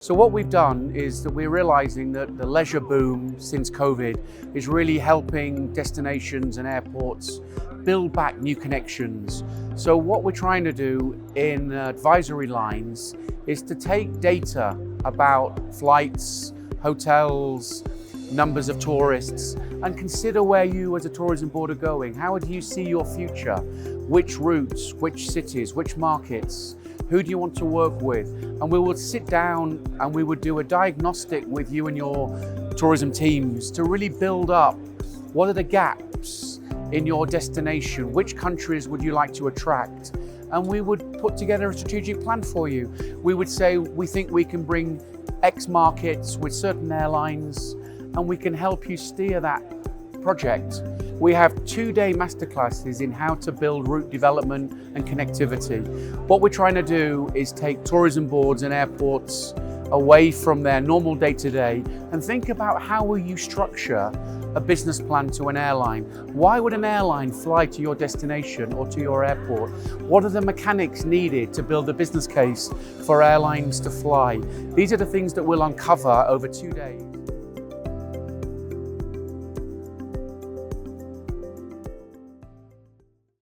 So what we've done is that we're realizing that the leisure boom since COVID is really helping destinations and airports build back new connections. So what we're trying to do in advisory lines is to take data about flights, hotels, numbers of tourists, and consider where you as a tourism board are going. How do you see your future? Which routes, which cities, which markets? Who do you want to work with? And we would sit down and we would do a diagnostic with you and your tourism teams to really build up what are the gaps in your destination, which countries would you like to attract? And we would put together a strategic plan for you. We would say, we think we can bring X markets with certain airlines, and we can help you steer that project. We have 2-day masterclasses in how to build route development and connectivity. What we're trying to do is take tourism boards and airports away from their normal day-to-day and think about how will you structure a business plan to an airline. Why would an airline fly to your destination or to your airport? What are the mechanics needed to build a business case for airlines to fly? These are the things that we'll uncover over 2 days.